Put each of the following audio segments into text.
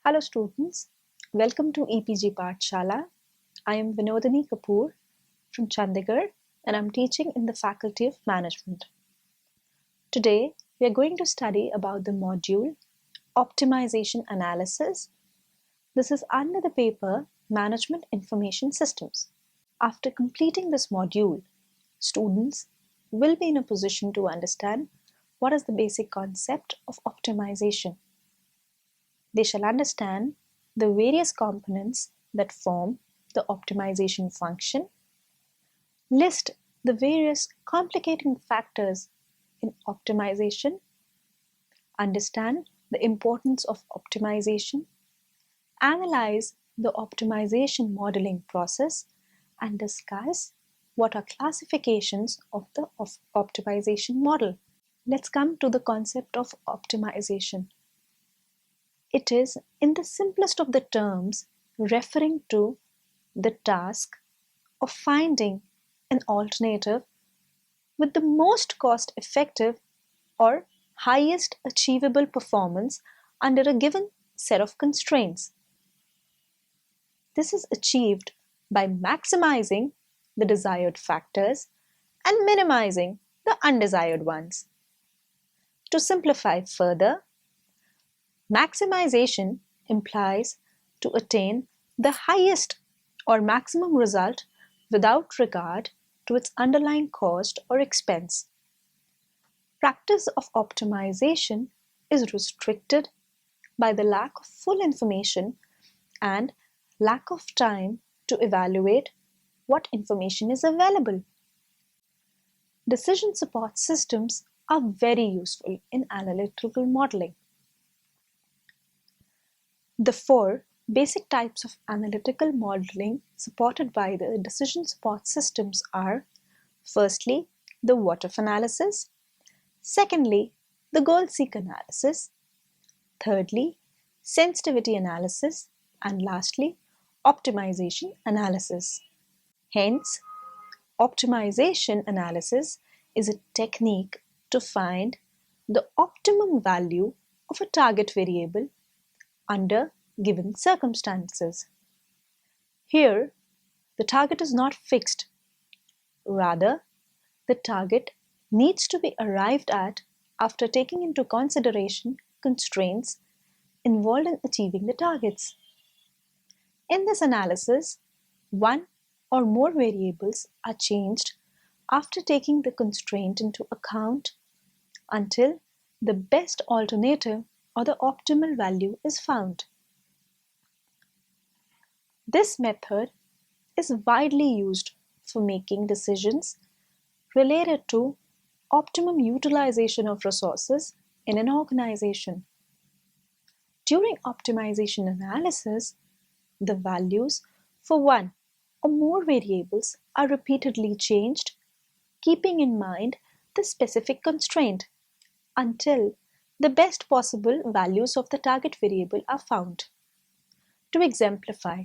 Hello students, welcome to EPG Pathshala. I am Vinodini Kapoor from Chandigarh and I am teaching in the Faculty of Management. Today we are going to study about the module Optimization Analysis. This is under the paper Management Information Systems. After completing this module, students will be in a position to understand what is the basic concept of optimization. They shall understand the various components that form the optimization function, list the various complicating factors in optimization, understand the importance of optimization, analyze the optimization modeling process, and discuss what are classifications of the optimization model. Let's come to the concept of optimization. It is, in the simplest of the terms, referring to the task of finding an alternative with the most cost-effective or highest achievable performance under a given set of constraints. This is achieved by maximizing the desired factors and minimizing the undesired ones. To simplify further, maximization implies to attain the highest or maximum result without regard to its underlying cost or expense. Practice of optimization is restricted by the lack of full information and lack of time to evaluate what information is available. Decision support systems are very useful in analytical modeling. The four basic types of analytical modeling supported by the decision support systems are: firstly, the what-if analysis; secondly, the goal-seek analysis; thirdly, sensitivity analysis; and lastly, optimization analysis. Hence, optimization analysis is a technique to find the optimum value of a target variable under given circumstances. Here, the target is not fixed. Rather, the target needs to be arrived at after taking into consideration constraints involved in achieving the targets. In this analysis, one or more variables are changed after taking the constraint into account until the best alternative or the optimal value is found. This method is widely used for making decisions related to optimum utilization of resources in an organization. During optimization analysis, the values for one or more variables are repeatedly changed, keeping in mind the specific constraint until the best possible values of the target variable are found. To exemplify,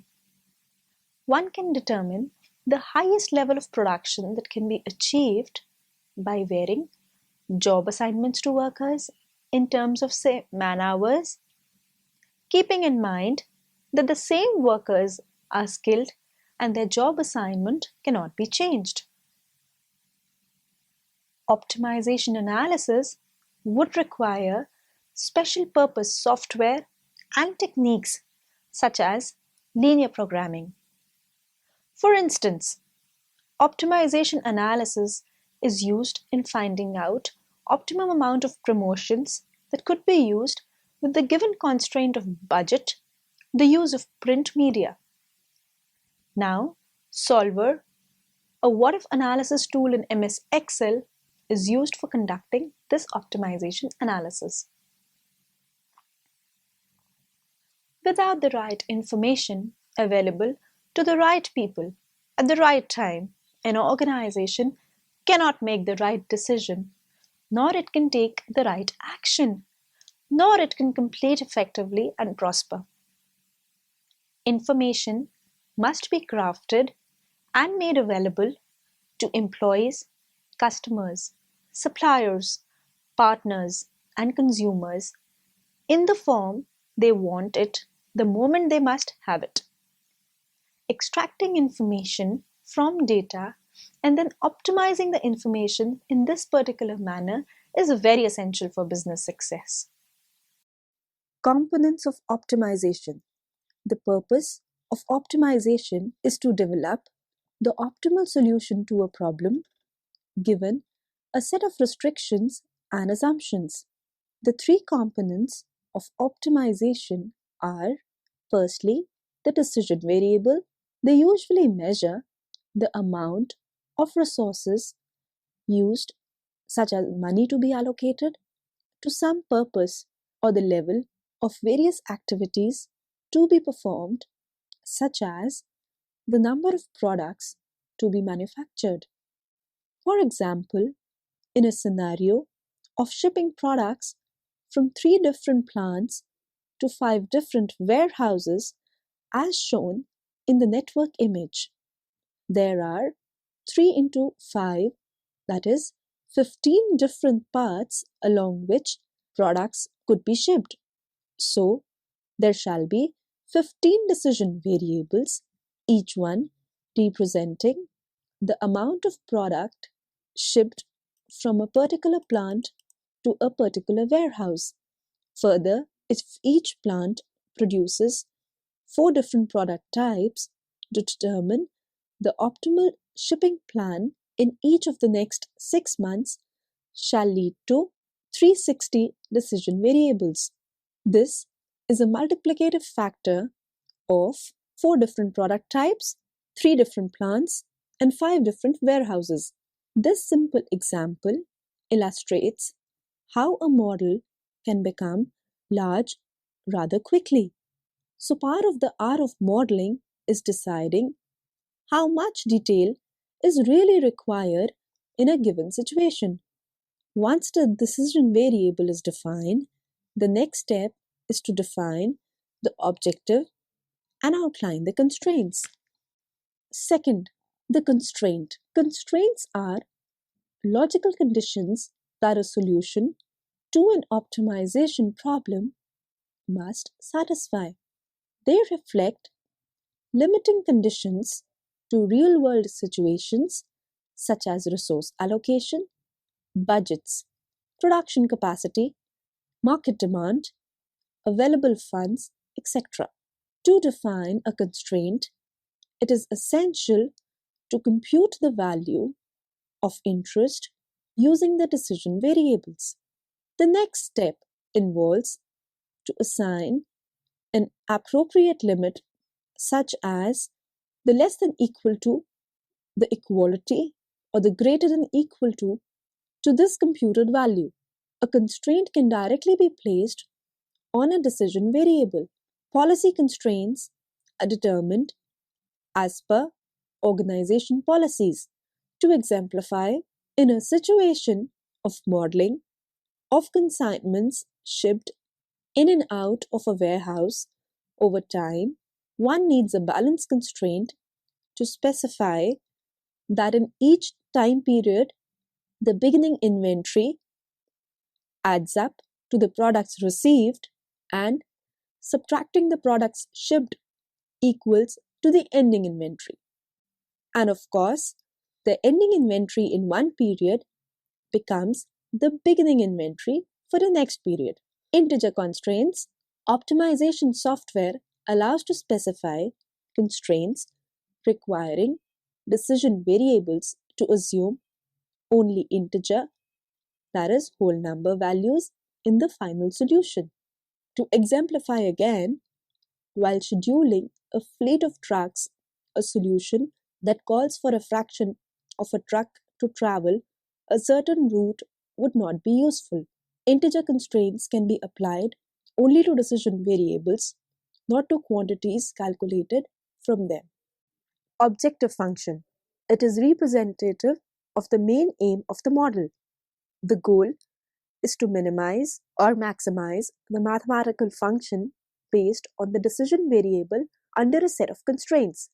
one can determine the highest level of production that can be achieved by varying job assignments to workers in terms of, say, man-hours, keeping in mind that the same workers are skilled and their job assignment cannot be changed. Optimization analysis would require special purpose software and techniques such as linear programming. For instance, optimization analysis is used in finding out optimum amount of promotions that could be used with the given constraint of budget, the use of print media. Now, Solver, a what-if analysis tool in MS Excel, is used for conducting this optimization analysis. Without the right information available to the right people at the right time, an organization cannot make the right decision, nor it can take the right action, nor it can complete effectively and prosper. Information must be crafted and made available to employees, customers, suppliers, partners, and consumers in the form they want it the moment they must have it. Extracting information from data and then optimizing the information in this particular manner is very essential for business success. Components of optimization. The purpose of optimization is to develop the optimal solution to a problem given a set of restrictions and assumptions. The three components of optimization are: firstly, the decision variable. They usually measure the amount of resources used, such as money to be allocated, to some purpose, or the level of various activities to be performed, such as the number of products to be manufactured. For example, in a scenario of shipping products from 3 different plants to 5 different warehouses, as shown in the network image, there are 3 into 5, that is 15 different paths along which products could be shipped. So, there shall be 15 decision variables, each one representing the amount of product shipped from a particular plant to a particular warehouse. Further, if each plant produces 4 different product types, to determine the optimal shipping plan in each of the next 6 months shall lead to 360 decision variables. This is a multiplicative factor of 4 different product types, 3 different plants, and 5 different warehouses. This simple example illustrates how a model can become large rather quickly. So, part of the art of modeling is deciding how much detail is really required in a given situation. Once the decision variable is defined, the next step is to define the objective and outline the constraints. Second, the constraint. Constraints are logical conditions that a solution to an optimization problem must satisfy. They reflect limiting conditions to real world situations such as resource allocation, budgets, production capacity, market demand, available funds, etc. To define a constraint, it is essential to compute the value of interest using the decision variables. The next step involves to assign an appropriate limit, such as the less than equal to, the equality, or the greater than equal to this computed value. A constraint can directly be placed on a decision variable. Policy constraints are determined as per organization policies. To exemplify, in a situation of modeling of consignments shipped in and out of a warehouse over time, one needs a balance constraint to specify that in each time period, the beginning inventory adds up to the products received and subtracting the products shipped equals to the ending inventory. And of course, the ending inventory in one period becomes the beginning inventory for the next period. Integer constraints. Optimization software allows to specify constraints requiring decision variables to assume only integer, that is, whole number values in the final solution. To exemplify again, while scheduling a fleet of trucks, a solution that calls for a fraction of a truck to travel a certain route would not be useful. Integer constraints can be applied only to decision variables, not to quantities calculated from them. Objective function. It is representative of the main aim of the model. The goal is to minimize or maximize the mathematical function based on the decision variable under a set of constraints.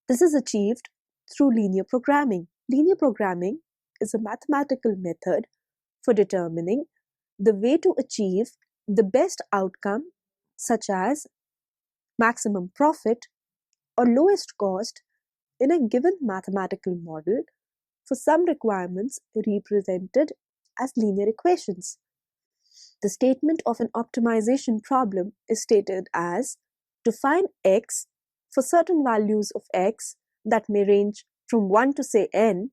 This is achieved through linear programming. Linear programming is a mathematical method for determining the way to achieve the best outcome, such as maximum profit, or lowest cost in a given mathematical model for some requirements represented as linear equations. The statement of an optimization problem is stated as to find x for certain values of x that may range from 1 to say n,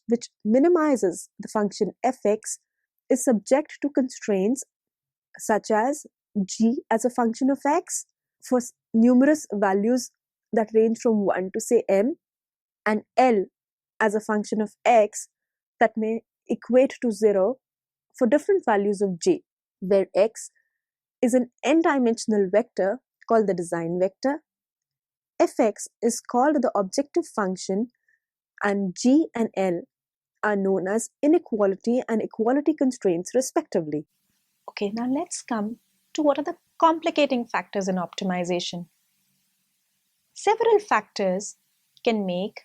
which minimizes the function fx is subject to constraints such as g as a function of x for numerous values that range from 1 to say m, and L as a function of x that may equate to 0 for different values of j, where x is an n-dimensional vector called the design vector, fx is called the objective function, and g and L are known as inequality and equality constraints respectively. Okay, now let's come to what are the complicating factors in optimization. Several factors can make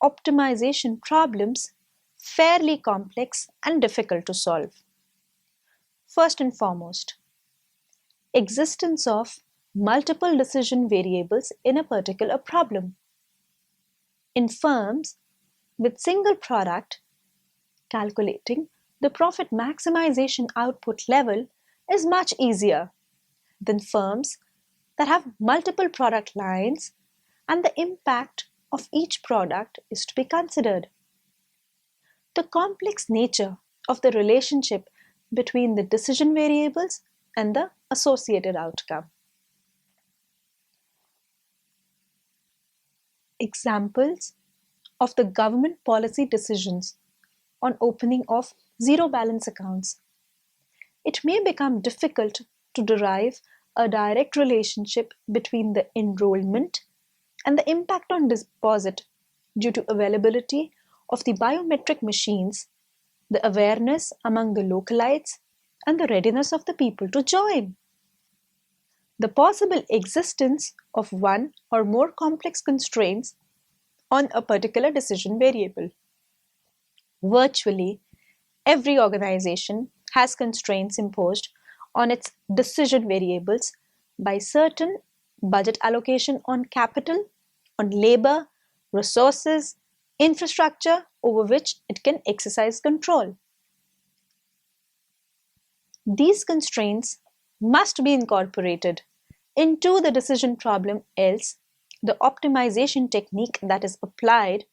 optimization problems fairly complex and difficult to solve. First and foremost, existence of multiple decision variables in a particular problem. In firms with single product, calculating the profit maximization output level is much easier than firms that have multiple product lines and the impact of each product is to be considered. The complex nature of the relationship between the decision variables and the associated outcome. Examples of the government policy decisions on opening of zero balance accounts. It may become difficult to derive a direct relationship between the enrollment and the impact on deposit due to availability of the biometric machines, the awareness among the localites, and the readiness of the people to join. The possible existence of one or more complex constraints on a particular decision variable. Virtually every organization has constraints imposed on its decision variables by certain budget allocation on capital, on labor, resources, infrastructure over which it can exercise control. These constraints must be incorporated into the decision problem, else the optimization technique that is applied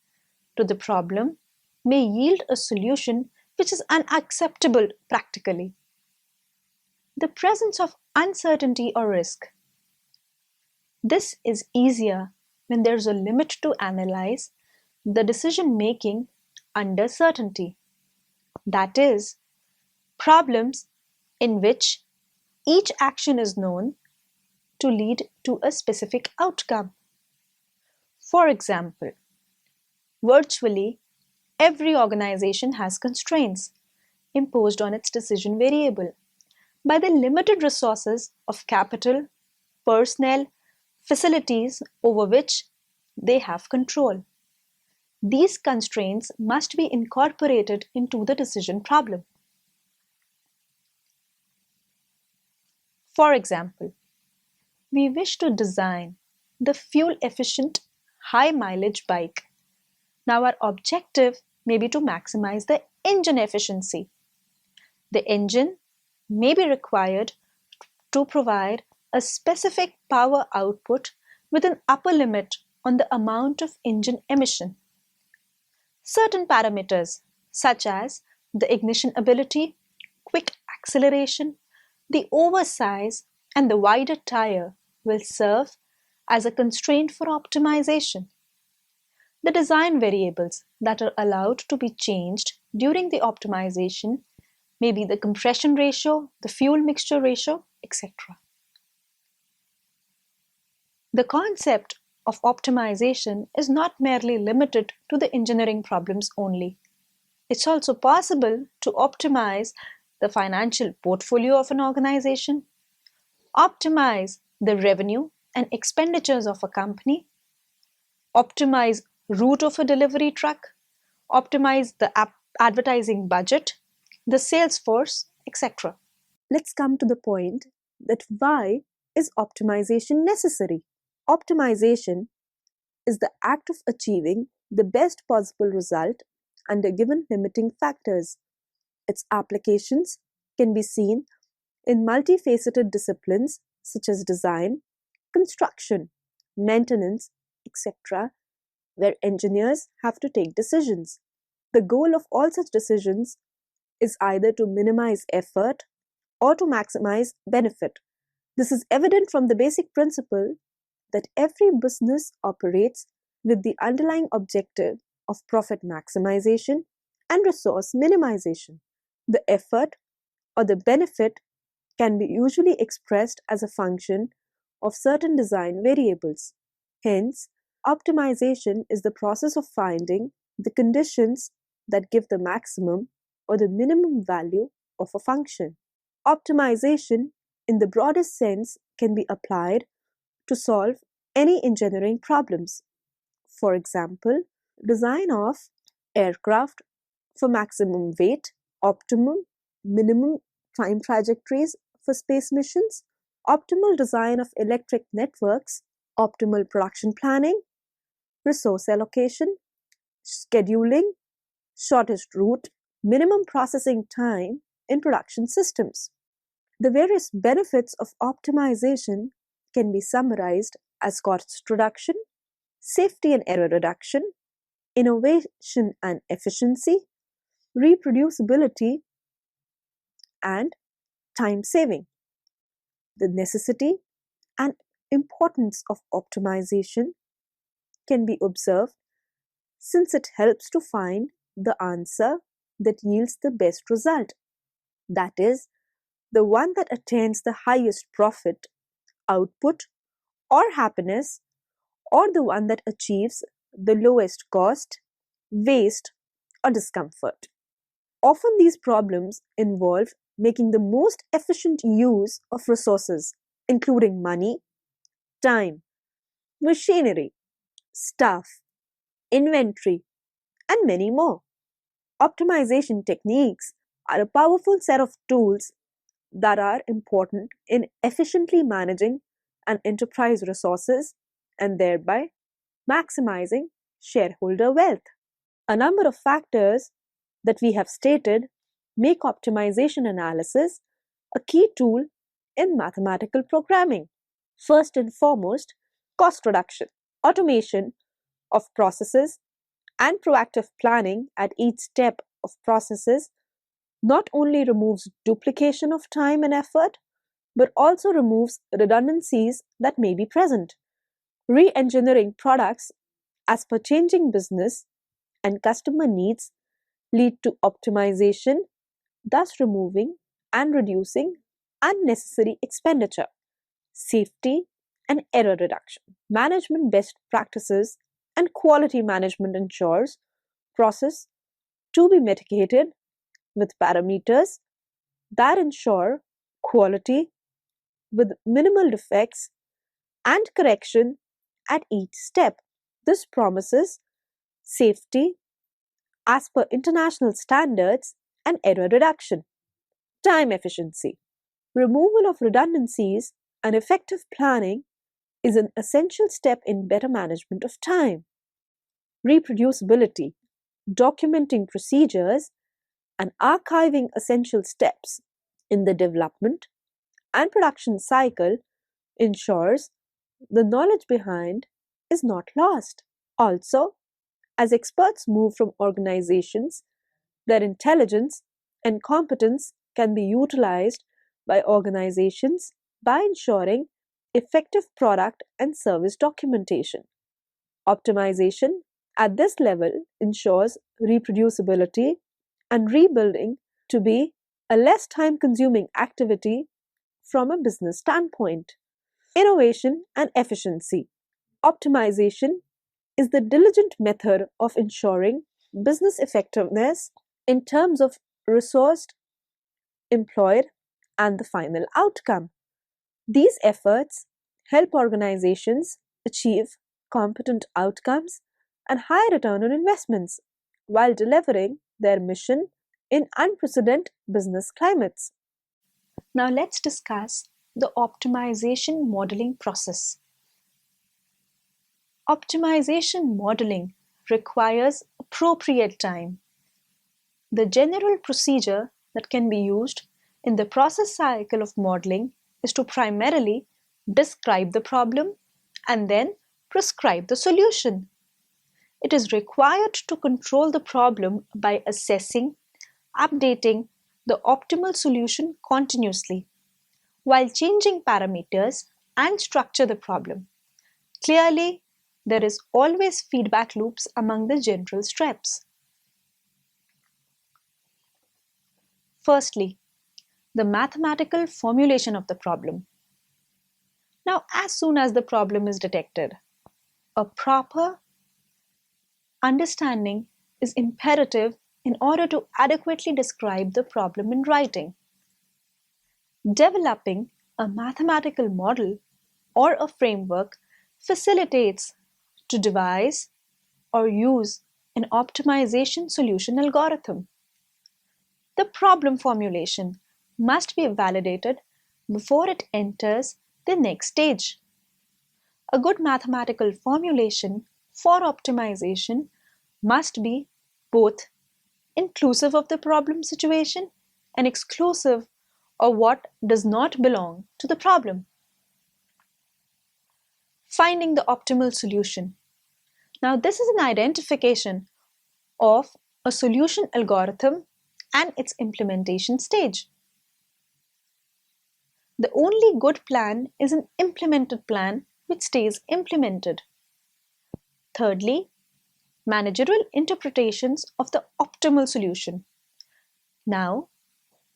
to the problem may yield a solution which is unacceptable practically. The presence of uncertainty or risk. This is easier when there is a limit to analyze the decision making under certainty. That is, problems in which each action is known to lead to a specific outcome. For example, virtually every organization has constraints imposed on its decision variable by the limited resources of capital, personnel, facilities over which they have control. These constraints must be incorporated into the decision problem. For example, we wish to design the fuel-efficient, high-mileage bike. Now our objective may be to maximize the engine efficiency. The engine may be required to provide a specific power output with an upper limit on the amount of engine emission. Certain parameters such as the ignition ability, quick acceleration, the oversize, and the wider tire will serve as a constraint for optimization. The design variables that are allowed to be changed during the optimization may be the compression ratio, the fuel mixture ratio, etc. The concept of optimization is not merely limited to the engineering problems only. It's also possible to optimize the financial portfolio of an organization, optimize the revenue and expenditures of a company, optimize route of a delivery truck, optimize the advertising budget, the sales force, etc. Let's come to the point that why is optimization necessary? Optimization is the act of achieving the best possible result under given limiting factors. Its applications can be seen in multifaceted disciplines such as design, construction, maintenance, etc., where engineers have to take decisions. The goal of all such decisions is either to minimize effort or to maximize benefit. This is evident from the basic principle that every business operates with the underlying objective of profit maximization and resource minimization. The effort or the benefit can be usually expressed as a function of certain design variables. Hence, optimization is the process of finding the conditions that give the maximum or the minimum value of a function. Optimization, in the broadest sense, can be applied to solve any engineering problems. For example, design of aircraft for maximum weight, optimum, minimum time trajectories for space missions, optimal design of electric networks, optimal production planning, resource allocation, scheduling, shortest route, minimum processing time in production systems. The various benefits of optimization can be summarized as cost reduction, safety and error reduction, innovation and efficiency, reproducibility, and time saving. The necessity and importance of optimization can be observed since it helps to find the answer that yields the best result, that is, the one that attains the highest profit, output, or happiness, or the one that achieves the lowest cost, waste, or discomfort. Often these problems involve making the most efficient use of resources, including money, time, machinery, staff, inventory, and many more. Optimization techniques are a powerful set of tools that are important in efficiently managing an enterprise resources and thereby maximizing shareholder wealth. A number of factors that we have stated make optimization analysis a key tool in mathematical programming. First and foremost, cost reduction, automation of processes, and proactive planning at each step of processes not only removes duplication of time and effort, but also removes redundancies that may be present. Re-engineering products as per changing business and customer needs lead to optimization, thus removing and reducing unnecessary expenditure. Safety and error reduction. Management best practices and quality management ensures process to be mitigated with parameters that ensure quality with minimal defects and correction at each step. This promises safety as per international standards and error reduction. Time efficiency. Removal of redundancies and effective planning is an essential step in better management of time. Reproducibility. Documenting procedures and archiving essential steps in the development and production cycle ensures the knowledge behind is not lost. Also, as experts move from organizations, their intelligence and competence can be utilized by organizations by ensuring effective product and service documentation. Optimization at this level ensures reproducibility and rebuilding to be a less time consuming activity from a business standpoint. Innovation and efficiency. Optimization is the diligent method of ensuring business effectiveness in terms of resource employed and the final outcome. These efforts help organizations achieve competent outcomes and high return on investments while delivering their mission in unprecedented business climates. Now let's discuss the optimization modeling process. Optimization modeling requires appropriate time. The general procedure that can be used in the process cycle of modeling is to primarily describe the problem and then prescribe the solution. It is required to control the problem by assessing, updating the optimal solution continuously, while changing parameters and structure the problem. Clearly, there is always feedback loops among the general steps. Firstly, the mathematical formulation of the problem. Now, as soon as the problem is detected, a proper understanding is imperative in order to adequately describe the problem in writing. Developing a mathematical model or a framework facilitates to devise or use an optimization solution algorithm. The problem formulation must be validated before it enters the next stage. A good mathematical formulation for optimization must be both inclusive of the problem situation and exclusive of what does not belong to the problem. Finding the optimal solution. Now, this is an identification of a solution algorithm and its implementation stage. The only good plan is an implemented plan which stays implemented. Thirdly, managerial interpretations of the optimal solution. Now,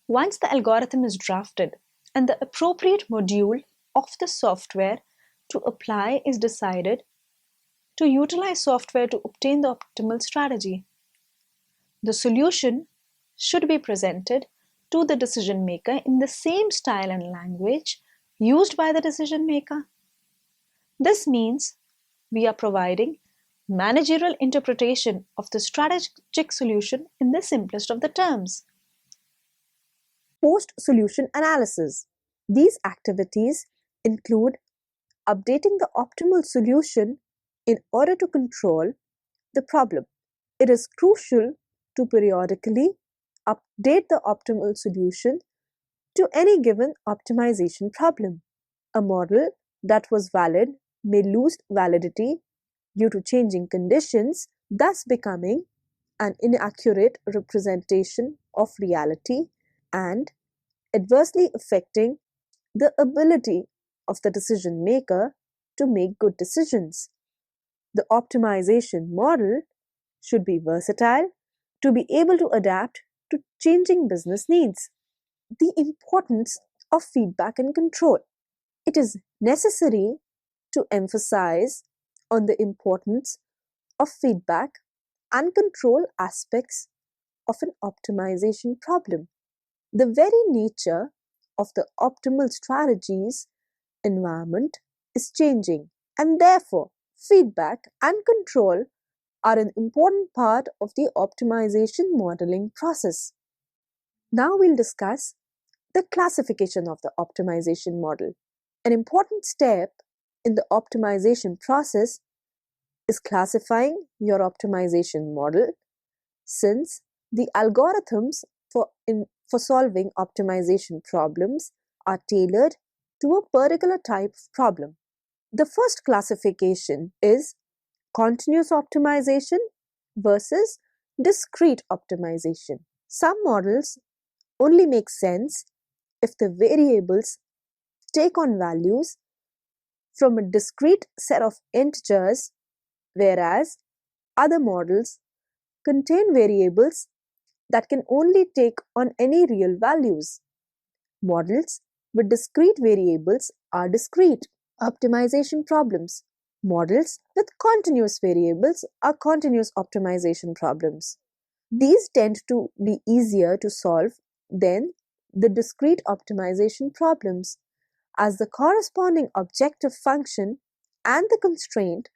once the algorithm is drafted and the appropriate module of the software to apply is decided, to utilize software to obtain the optimal strategy. The solution should be presented to the decision maker in the same style and language used by the decision maker. This means we are providing managerial interpretation of the strategic solution in the simplest of the terms. Post-solution analysis. These activities include updating the optimal solution in order to control the problem. It is crucial to periodically update the optimal solution to any given optimization problem. A model that was valid may lose validity due to changing conditions, thus becoming an inaccurate representation of reality and adversely affecting the ability of the decision maker to make good decisions. The optimization model should be versatile to be able to adapt to changing business needs. The importance of feedback and control. It is necessary to emphasize on the importance of feedback and control aspects of an optimization problem. The very nature of the optimal strategies environment is changing, and therefore, feedback and control are an important part of the optimization modeling process. Now we'll discuss the classification of the optimization model. An important step in the optimization process is classifying your optimization model, since the algorithms for solving optimization problems are tailored to a particular type of problem. The first classification is continuous optimization versus discrete optimization. Some models only make sense if the variables take on values from a discrete set of integers, whereas other models contain variables that can only take on any real values. Models with discrete variables are discrete optimization problems. Models with continuous variables are continuous optimization problems. These tend to be easier to solve than the discrete optimization problems, as the corresponding objective function and the constraint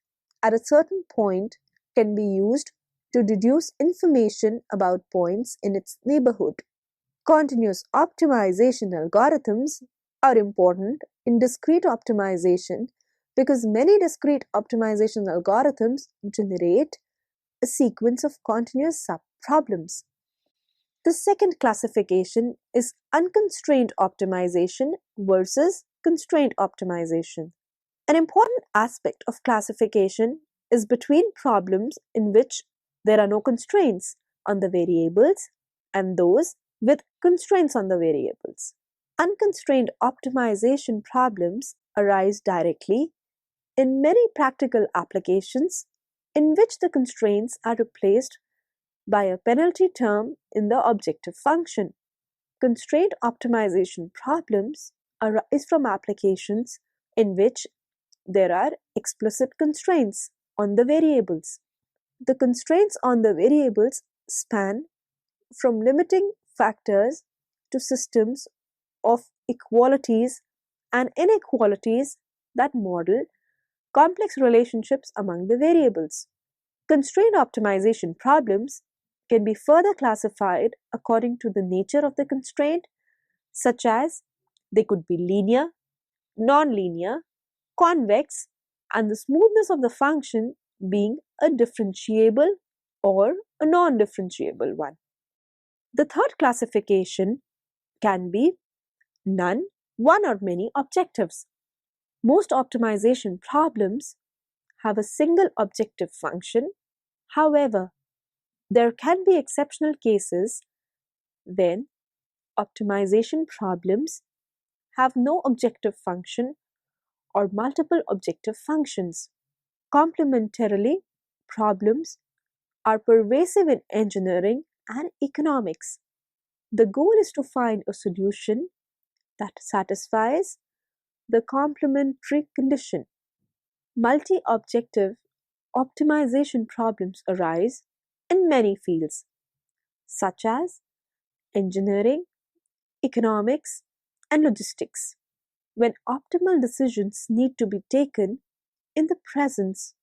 at a certain point can be used to deduce information about points in its neighborhood. Continuous optimization algorithms are important in discrete optimization because many discrete optimization algorithms generate a sequence of continuous subproblems. The second classification is unconstrained optimization versus constrained optimization. An important aspect of classification is between problems in which there are no constraints on the variables and those with constraints on the variables. Unconstrained optimization problems arise directly in many practical applications in which the constraints are replaced by a penalty term in the objective function. Constraint optimization problems arise from applications in which there are explicit constraints on the variables. The constraints on the variables span from limiting factors to systems of equalities and inequalities that model complex relationships among the variables. Constraint optimization problems can be further classified according to the nature of the constraint, such as they could be linear, nonlinear, convex, and the smoothness of the function being a differentiable or a non-differentiable one. The third classification can be none, one or many objectives. Most optimization problems have a single objective function. However, there can be exceptional cases when optimization problems have no objective function or multiple objective functions. Complementarily, problems are pervasive in engineering and economics. The goal is to find a solution that satisfies the complementary condition. Multi-objective optimization problems arise in many fields, such as engineering, economics, and logistics, when optimal decisions need to be taken in the presence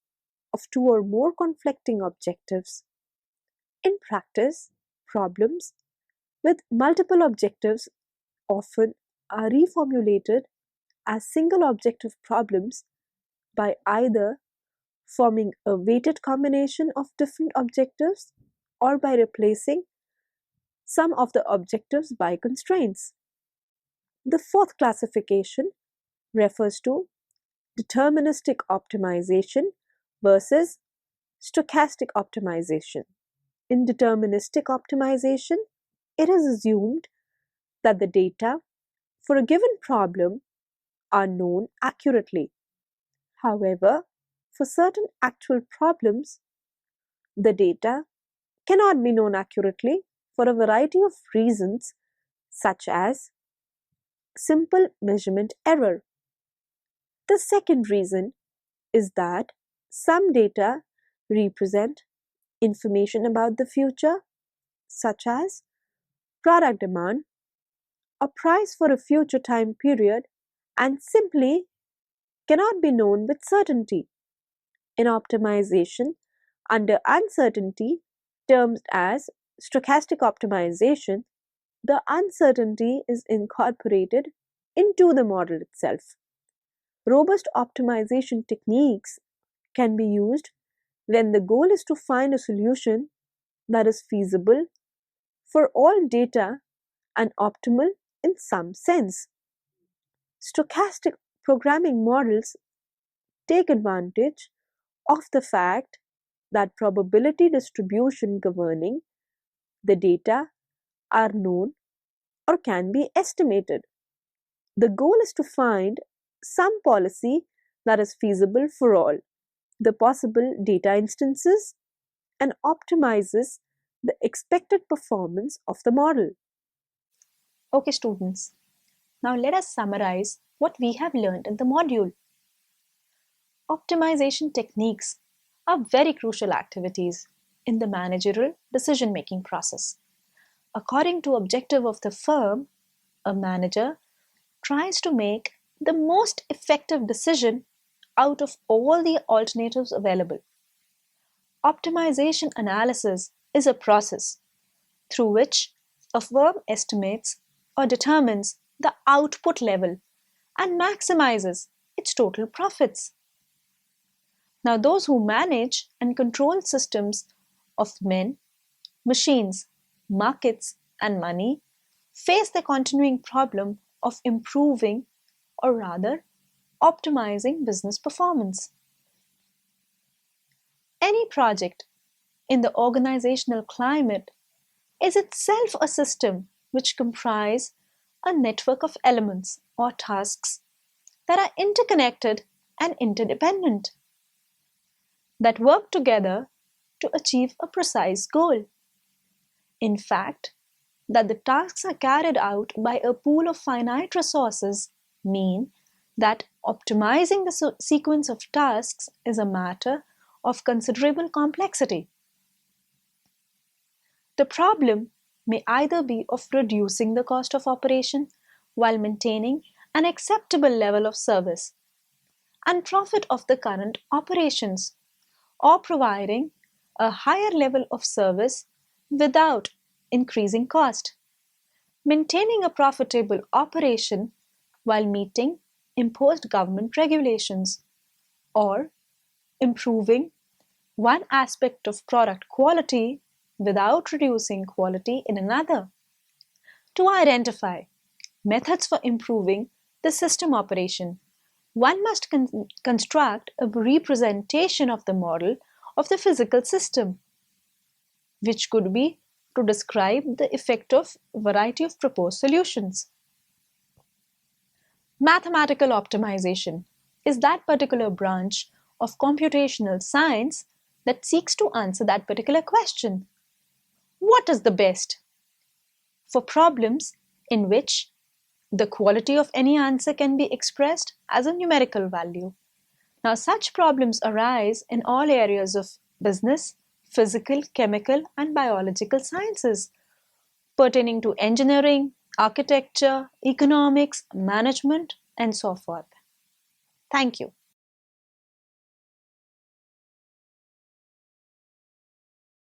of two or more conflicting objectives. In practice, problems with multiple objectives often are reformulated as single objective problems by either forming a weighted combination of different objectives or by replacing some of the objectives by constraints. The fourth classification refers to deterministic optimization versus stochastic optimization. In deterministic optimization, it is assumed that the data for a given problem are known accurately. However, for certain actual problems, the data cannot be known accurately for a variety of reasons, such as simple measurement error. The second reason is that some data represent information about the future, such as product demand or price for a future time period, and simply cannot be known with certainty. In optimization, under uncertainty, termed as stochastic optimization, the uncertainty is incorporated into the model itself. Robust optimization techniques can be used when the goal is to find a solution that is feasible for all data and optimal in some sense. Stochastic programming models take advantage of the fact that probability distribution governing the data are known or can be estimated. The goal is to find some policy that is feasible for all the possible data instances and optimizes the expected performance of the model. Okay, students, now let us summarize what we have learned in the module. Optimization techniques are very crucial activities in the managerial decision-making process. According to objective of the firm, a manager tries to make the most effective decision out of all the alternatives available. Optimization analysis is a process through which a firm estimates or determines the output level and maximizes its total profits. Now, those who manage and control systems of men, machines, markets, and money face the continuing problem of improving, or rather, optimizing business performance. Any project in the organizational climate is itself a system which comprise a network of elements or tasks that are interconnected and interdependent, that work together to achieve a precise goal. In fact, that the tasks are carried out by a pool of finite resources mean that optimizing the sequence of tasks is a matter of considerable complexity. The problem may either be of reducing the cost of operation while maintaining an acceptable level of service and profit of the current operations, or providing a higher level of service without increasing cost, maintaining a profitable operation while meeting imposed government regulations, or improving one aspect of product quality without reducing quality in another. To identify methods for improving the system operation, one must construct a representation of the model of the physical system, which could be to describe the effect of a variety of proposed solutions. Mathematical optimization is that particular branch of computational science that seeks to answer that particular question. What is the best for problems in which the quality of any answer can be expressed as a numerical value? Now, such problems arise in all areas of business, physical, chemical, and biological sciences pertaining to engineering, architecture, economics, management, and so forth. Thank you.